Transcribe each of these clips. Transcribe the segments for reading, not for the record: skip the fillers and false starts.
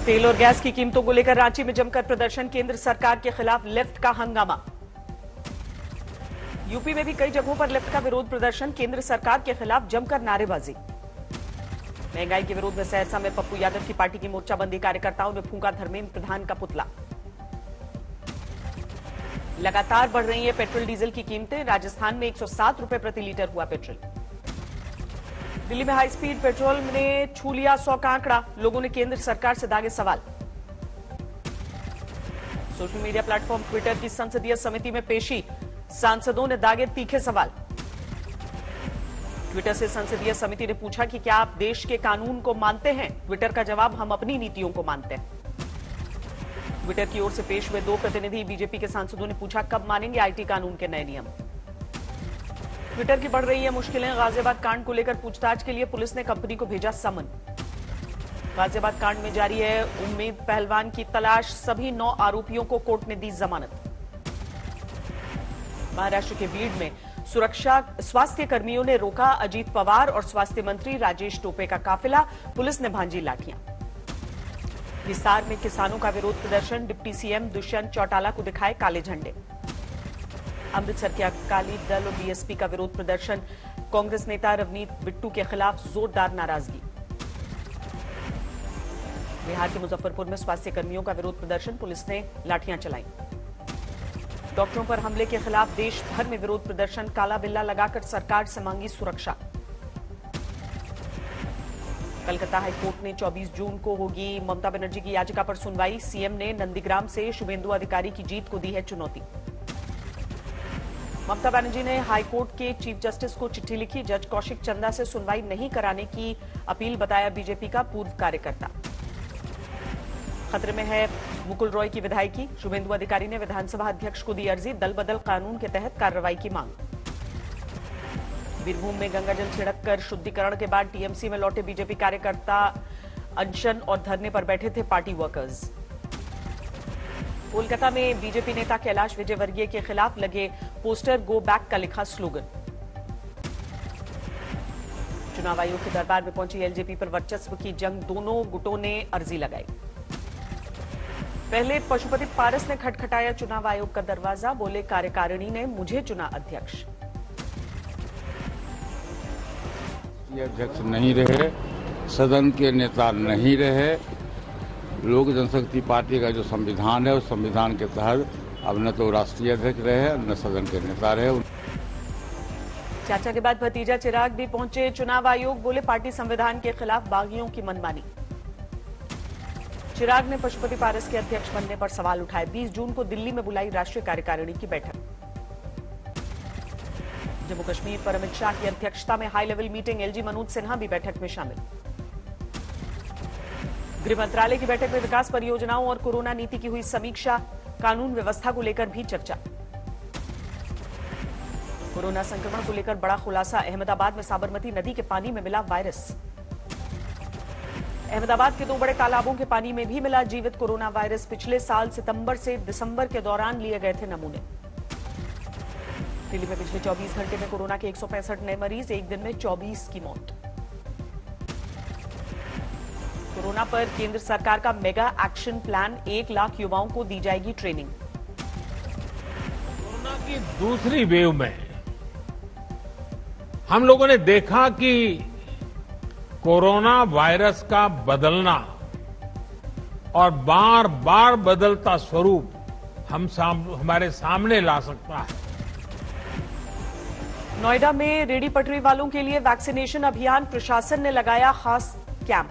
तेल और गैस की कीमतों को लेकर रांची में जमकर प्रदर्शन, केंद्र सरकार के खिलाफ लेफ्ट का हंगामा। यूपी में भी कई जगहों पर लेफ्ट का विरोध प्रदर्शन, केंद्र सरकार के खिलाफ जमकर नारेबाजी। महंगाई के विरोध में सहरसा में पप्पू यादव की पार्टी की मोर्चाबंदी, कार्यकर्ताओं ने फूंका धर्मेंद्र प्रधान का पुतला। लगातार बढ़ रही है पेट्रोल डीजल की कीमतें, राजस्थान में 107 रुपए प्रति लीटर हुआ पेट्रोल। दिल्ली में हाई स्पीड पेट्रोल ने छू लिया 100 का आंकड़ा, लोगों ने केंद्र सरकार से दागे सवाल। सोशल मीडिया प्लेटफॉर्म ट्विटर की संसदीय समिति में पेशी, सांसदों ने दागे तीखे सवाल। ट्विटर से संसदीय समिति ने पूछा कि क्या आप देश के कानून को मानते हैं? ट्विटर का जवाब, हम अपनी नीतियों को मानते हैं। ट्विटर की ओर से पेश हुए 2 प्रतिनिधि बीजेपी के सांसदों ने पूछा, कब मानेंगे आईटी कानून के नए नियम? ट्विटर की बढ़ रही है मुश्किलें, गाजियाबाद कांड को लेकर पूछताछ के लिए पुलिस ने कंपनी को भेजा समन। गाजियाबाद कांड में जारी है उम्मीद पहलवान की तलाश, सभी 9 आरोपियों को कोर्ट ने दी जमानत। महाराष्ट्र के बीड में सुरक्षा स्वास्थ्य कर्मियों ने रोका अजीत पवार और स्वास्थ्य मंत्री राजेश टोपे का काफिला, पुलिस ने भांजी लाठियां। हिसार में किसानों का विरोध प्रदर्शन, डिप्टी सीएम दुष्यंत चौटाला को दिखाए काले झंडे। अमृतसर के अकाली दल और बीएसपी का विरोध प्रदर्शन, कांग्रेस नेता रवनीत बिट्टू के खिलाफ जोरदार नाराजगी। बिहार के मुजफ्फरपुर में स्वास्थ्य कर्मियों का विरोध प्रदर्शन, पुलिस ने लाठियां चलाई। डॉक्टरों पर हमले के खिलाफ देश भर में विरोध प्रदर्शन, काला बिल्ला लगाकर सरकार से मांगी सुरक्षा। कलकत्ता हाईकोर्ट ने 24 जून को होगी ममता बनर्जी की याचिका पर सुनवाई, सीएम ने नंदीग्राम से शुभेंदु अधिकारी की जीत को दी है चुनौती। ममता बनर्जी ने हाईकोर्ट के चीफ जस्टिस को चिट्ठी लिखी, जज कौशिक चंदा से सुनवाई नहीं कराने की अपील, बताया बीजेपी का पूर्व कार्यकर्ता। खतरे में है मुकुल रॉय की विधायकी, शुभेंदु अधिकारी ने विधानसभा अध्यक्ष को दी अर्जी, दल बदल कानून के तहत कार्रवाई की मांग। बीरभूम में गंगाजल छिड़ककर शुद्धिकरण के बाद टीएमसी में लौटे बीजेपी कार्यकर्ता, अनशन और धरने पर बैठे थे पार्टी वर्कर्स। कोलकाता में बीजेपी नेता कैलाश विजयवर्गीय के खिलाफ लगे पोस्टर, गो बैक का लिखा स्लोगन। चुनाव आयोग के दरबार में पहुंची एलजेपी पर वर्चस्व की जंग, दोनों गुटों ने अर्जी लगाई। पहले पशुपति पारस ने खटखटाया चुनाव आयोग का दरवाजा, बोले कार्यकारिणी ने मुझे चुना अध्यक्ष। अध्यक्ष नहीं रहे, सदन के नेता नहीं रहे, लोक जनशक्ति पार्टी का जो संविधान है उस संविधान के तहत अब न तो राष्ट्रीय अध्यक्ष रहे न सदन के नेता रहे। चाचा के बाद भतीजा चिराग भी पहुंचे चुनाव आयोग, बोले पार्टी संविधान के खिलाफ बागियों की मनमानी। चिराग ने पशुपति पारस के अध्यक्ष बनने पर सवाल उठाए। 20 जून को दिल्ली में बुलाई राष्ट्रीय कार्यकारिणी की बैठक। जम्मू कश्मीर पर अमित शाह की अध्यक्षता में high level meeting, LG Manoj Sinha भी बैठक में शामिल। गृह मंत्रालय की बैठक में विकास परियोजनाओं और कोरोना नीति की हुई समीक्षा, कानून व्यवस्था को लेकर भी चर्चा। कोरोना संक्रमण को लेकर बड़ा खुलासा, अहमदाबाद में साबरमती नदी के पानी में मिला वायरस। अहमदाबाद के 2 बड़े तालाबों के पानी में भी मिला जीवित कोरोना वायरस, पिछले साल सितंबर से दिसंबर के दौरान लिए गए थे नमूने। दिल्ली में पिछले 24 घंटे में कोरोना के 165 नए मरीज, एक दिन में 24 की मौत। कोरोना पर केंद्र सरकार का मेगा एक्शन प्लान, 1 लाख युवाओं को दी जाएगी ट्रेनिंग। कोरोना की दूसरी वेव में हम लोगों ने देखा कि कोरोना वायरस का बदलना और बार बार बदलता स्वरूप हमारे सामने ला सकता है। नोएडा में रेहड़ी पटरी वालों के लिए वैक्सीनेशन अभियान, प्रशासन ने लगाया खास कैंप।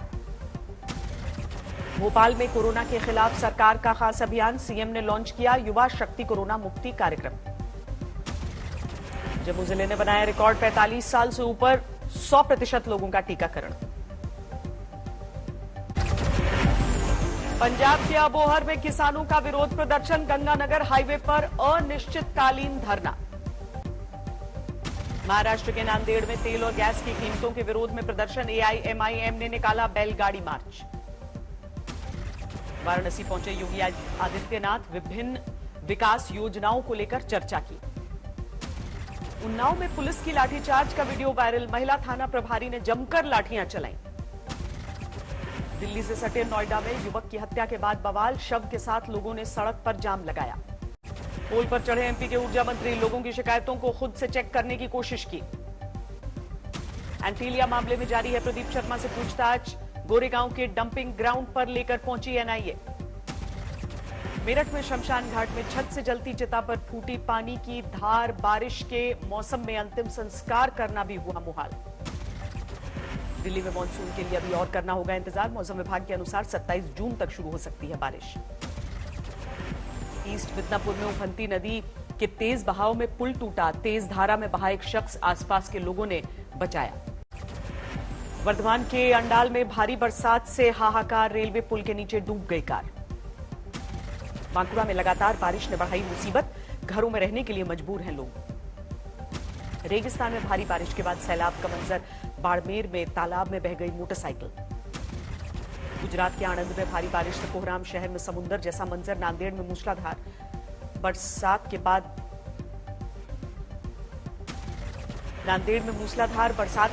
भोपाल में कोरोना के खिलाफ सरकार का खास अभियान, सीएम ने लॉन्च किया युवा शक्ति कोरोना मुक्ति कार्यक्रम। जम्मू जिले ने बनाया रिकॉर्ड, 45 साल से ऊपर 100% लोगों का टीकाकरण। पंजाब के अबोहर में किसानों का विरोध प्रदर्शन, गंगानगर हाईवे पर अनिश्चितकालीन धरना। महाराष्ट्र के नांदेड़ में तेल और गैस की कीमतों के विरोध में प्रदर्शन, एआईएमआईएम ने निकाला बैलगाड़ी मार्च। वाराणसी पहुंचे योगी आदित्यनाथ, विभिन्न विकास योजनाओं को लेकर चर्चा की। उन्नाव में पुलिस की लाठीचार्ज का वीडियो वायरल, महिला थाना प्रभारी ने जमकर लाठियां चलाईं। दिल्ली से सटे नोएडा में युवक की हत्या के बाद बवाल, शव के साथ लोगों ने सड़क पर जाम लगाया। पोल पर चढ़े एमपी के ऊर्जा मंत्री लोगों की शिकायतों को खुद से चेक करने की कोशिश की। एंटीलिया मामले में जारी है प्रदीप शर्मा से पूछताछ, गोरेगांव के डंपिंग ग्राउंड पर लेकर पहुंची एनआईए। मेरठ में शमशान घाट में छत से जलती चिता पर फूटी पानी की धार, बारिश के मौसम में अंतिम संस्कार करना भी हुआ मुहाल। दिल्ली में मानसून के लिए अभी और करना होगा इंतजार, मौसम विभाग के अनुसार 27 जून तक शुरू हो सकती है बारिश। ईस्ट मिदनापुर में उफनती नदी के तेज बहाव में पुल टूटा, तेज धारा में बहा एक शख्स, आसपास के लोगों ने बचाया। वर्धमान के अंडाल में भारी बरसात से हाहाकार, रेलवे पुल के नीचे डूब गई कार। बांकुड़ा में लगातार बारिश ने बढ़ाई मुसीबत, घरों में रहने के लिए मजबूर हैं लोग। रेगिस्तान में भारी बारिश के बाद सैलाब का मंजर, बाड़मेर में तालाब में बह गई मोटरसाइकिल। गुजरात के आणंद में भारी बारिश से कोहराम शहर में समुद्र जैसा मंजर, नांदेड़ में मूसलाधार बरसात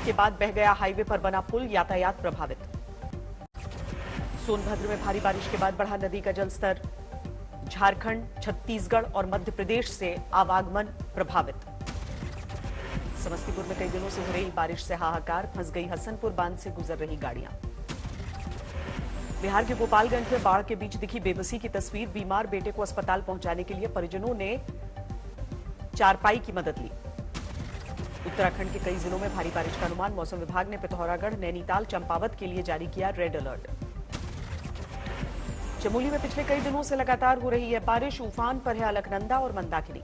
के बाद बह गया हाईवे पर बना पुल, यातायात प्रभावित। सोनभद्र में भारी बारिश के बाद बढ़ा नदी का जलस्तर, झारखंड, छत्तीसगढ़ और मध्य प्रदेश से आवागमन प्रभावित। समस्तीपुर में कई दिनों से हो रही बारिश से हाहाकार, फंस गई हसनपुर बांध से गुजर रही गाड़ियां। बिहार के गोपालगंज में बाढ़ के बीच दिखी बेबसी की तस्वीर, बीमार बेटे को अस्पताल पहुंचाने के लिए परिजनों ने चारपाई की मदद ली। उत्तराखंड के कई जिलों में भारी बारिश का अनुमान, मौसम विभाग ने पिथौरागढ़, नैनीताल, चंपावत के लिए जारी किया रेड अलर्ट। चमोली में पिछले कई दिनों से लगातार हो रही है बारिश, उफान पर है अलकनंदा और मंदाकिनी।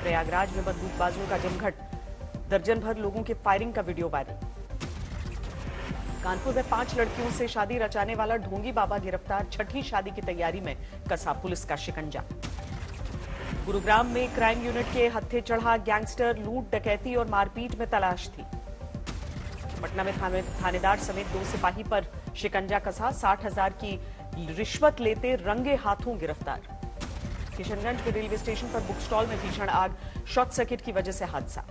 प्रयागराज में बंदूकबाजों का जमघट, दर्जन भर लोगों के फायरिंग का वीडियो वायरल। कानपुर में 5 लड़कियों से शादी रचाने वाला ढोंगी बाबा गिरफ्तार, छठी शादी की तैयारी में कसा पुलिस का शिकंजा। गुरुग्राम में क्राइम यूनिट के हत्थे चढ़ा गैंगस्टर, लूट, डकैती और मारपीट में तलाश थी। पटना में थानेदार समेत 2 सिपाही पर शिकंजा कसा, 60,000 की रिश्वत लेते रंगे हाथों गिरफ्तार। किशनगंज के रेलवे स्टेशन पर बुक स्टॉल में भीषण आग, शॉर्ट सर्किट की वजह से हादसा।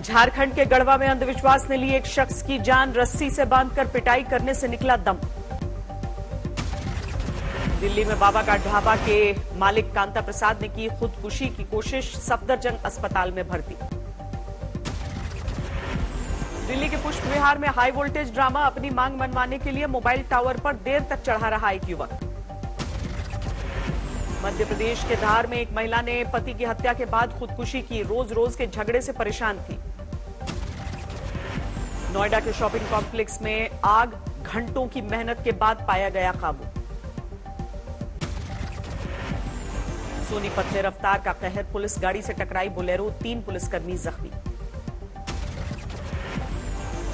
झारखंड के गढ़वा में अंधविश्वास ने ली एक शख्स की जान, रस्सी से बांधकर पिटाई करने से निकला दम। दिल्ली में बाबा का ढाबा के मालिक कांता प्रसाद ने की खुदकुशी की कोशिश, सफदरजंग अस्पताल में भर्ती। दिल्ली के पुष्प विहार में हाई वोल्टेज ड्रामा, अपनी मांग मनवाने के लिए मोबाइल टावर पर देर तक चढ़ा रहा एक युवक। मध्य प्रदेश के धार में एक महिला ने पति की हत्या के बाद खुदकुशी की, रोज रोज के झगड़े से परेशान थी। नोएडा के शॉपिंग कॉम्प्लेक्स में आग, घंटों की मेहनत के बाद पाया गया काबू। सोनीपत में रफ्तार का कहर, पुलिस गाड़ी से टकराई बोलेरो, 3 पुलिसकर्मी जख्मी।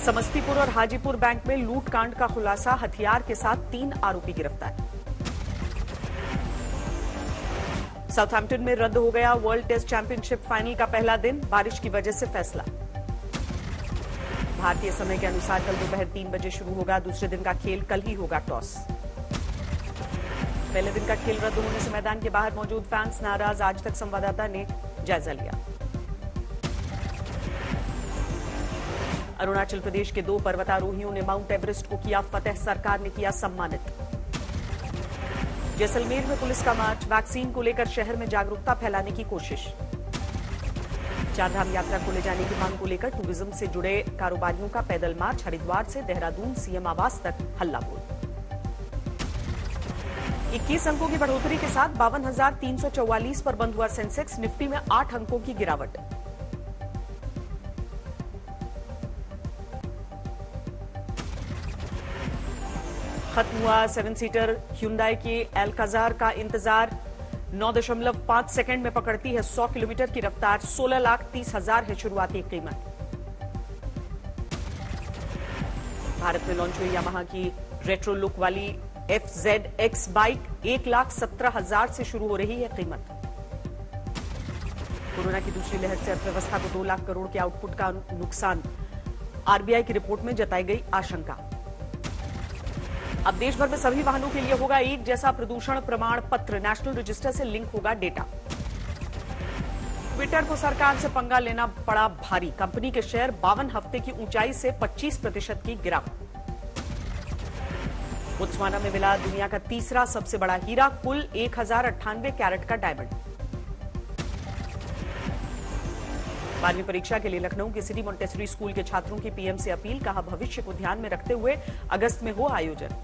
समस्तीपुर और हाजीपुर बैंक में लूटकांड का खुलासा, हथियार के साथ 3 आरोपी गिरफ्तार। साउथहैम्पटन में रद्द हो गया वर्ल्ड टेस्ट चैंपियनशिप फाइनल का पहला दिन, बारिश की वजह से फैसला। भारतीय समय के अनुसार कल दोपहर 3 बजे शुरू होगा दूसरे दिन का खेल, कल ही होगा टॉस। पहले दिन का खेल रद्द होने से मैदान के बाहर मौजूद फैंस नाराज, आज तक संवाददाता ने जायजा लिया। अरुणाचल प्रदेश के 2 पर्वतारोहियों ने माउंट एवरेस्ट को किया फतेह, सरकार ने किया सम्मानित। जैसलमेर में पुलिस का मार्च, वैक्सीन को लेकर शहर में जागरूकता फैलाने की कोशिश। चारधाम यात्रा को ले जाने की मांग को लेकर टूरिज्म से जुड़े कारोबारियों का पैदल मार्च, हरिद्वार से देहरादून सीएम आवास तक हल्ला बोल। 21 अंकों की बढ़ोतरी के साथ 52,344 पर बंद हुआ सेंसेक्स, निफ्टी में 8 अंकों की गिरावट। खत्म हुआ 7 सीटर ह्युंडई की एल्काजार का इंतजार, 9.5 सेकंड में पकड़ती है 100 किलोमीटर की रफ्तार, 16,30,000 है शुरुआती कीमत। भारत में लॉन्च हुई यामाहा की रेट्रो लुक वाली FZX बाइक, 1,17,000 से शुरू हो रही है कीमत। कोरोना की दूसरी लहर से अर्थव्यवस्था को 2 लाख करोड़ के आउटपुट का नुकसान, आरबीआई की रिपोर्ट में जताई गई आशंका। अब देश भर में सभी वाहनों के लिए होगा एक जैसा प्रदूषण प्रमाण पत्र, नेशनल रजिस्टर से लिंक होगा डेटा। ट्विटर को सरकार से पंगा लेना पड़ा भारी। कंपनी के शेयर 52 हफ्ते की ऊंचाई से 25% की गिरावट। बोत्सवाना में मिला दुनिया का तीसरा सबसे बड़ा हीरा, कुल 1098 कैरेट का डायमंड। 12वीं परीक्षा के लिए लखनऊ के सिटी मोंटेसरी स्कूल के छात्रों की पीएम से अपील, कहा भविष्य को ध्यान में रखते हुए अगस्त में हो आयोजन।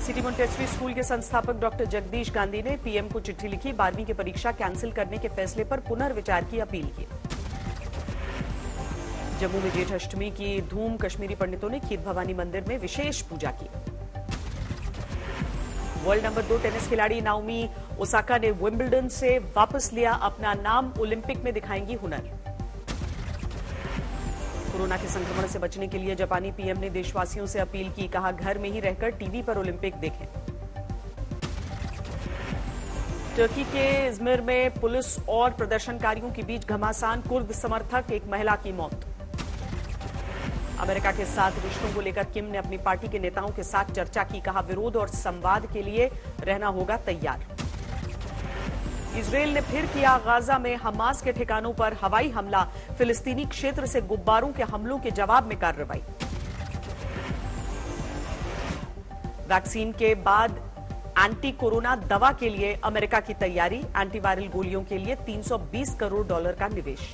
सिटी मोंटेसरी स्कूल के संस्थापक डॉक्टर जगदीश गांधी ने पीएम को चिट्ठी लिखी, 12वीं की परीक्षा कैंसिल करने के फैसले पर पुनर्विचार की अपील की। जम्मू में जेठ अष्टमी की धूम, कश्मीरी पंडितों ने खीर भवानी मंदिर में विशेष पूजा की। वर्ल्ड नंबर 2 टेनिस खिलाड़ी नाओमी ओसाका ने विंबलडन से वापस लिया अपना नाम, ओलंपिक में दिखाएंगी हुनर। कोरोना के संक्रमण से बचने के लिए जापानी पीएम ने देशवासियों से अपील की, कहा घर में ही रहकर टीवी पर ओलंपिक देखें। टर्की के इज़मिर में पुलिस और प्रदर्शनकारियों के बीच घमासान, कुर्द समर्थक, एक महिला की मौत। अमेरिका के साथ रिश्तों को लेकर किम ने अपनी पार्टी के नेताओं के साथ चर्चा की, कहा विरोध और संवाद के लिए रहना होगा तैयार। इजरायल ने फिर किया गाजा में हमास के ठिकानों पर हवाई हमला, फिलिस्तीनी क्षेत्र से गुब्बारों के हमलों के जवाब में कार्रवाई। वैक्सीन के बाद एंटी कोरोना दवा के लिए अमेरिका की तैयारी, एंटीवायरल गोलियों के लिए $320 करोड़ का निवेश।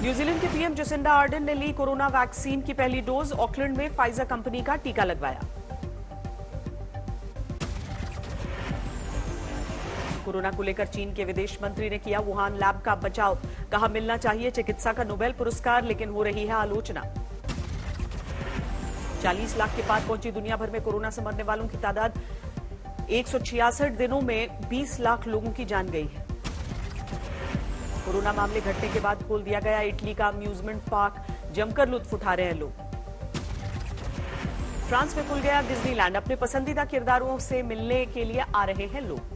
न्यूजीलैंड के पीएम जसिंडा आर्डन ने ली कोरोना वैक्सीन की पहली डोज, ऑकलैंड में फाइजर कंपनी का टीका लगवाया। कोरोना को लेकर चीन के विदेश मंत्री ने किया वुहान लैब का बचाव, कहा मिलना चाहिए चिकित्सा का नोबेल पुरस्कार, लेकिन हो रही है आलोचना। 40 लाख के पार पहुंची दुनिया भर में कोरोना से मरने वालों की तादाद, 166 दिनों में 20 लाख लोगों की जान गई है। कोरोना मामले घटने के बाद खोल दिया गया इटली का अम्यूजमेंट पार्क, जमकर लुत्फ उठा रहे हैं लोग। फ्रांस में खुल गया डिज्नीलैंड, अपने पसंदीदा किरदारों से मिलने के लिए आ रहे हैं लोग।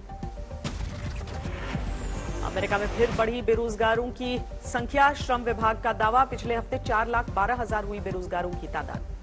अमेरिका में फिर बढ़ी बेरोजगारों की संख्या, श्रम विभाग का दावा, पिछले हफ्ते 4,12,000 हुई बेरोजगारों की तादाद।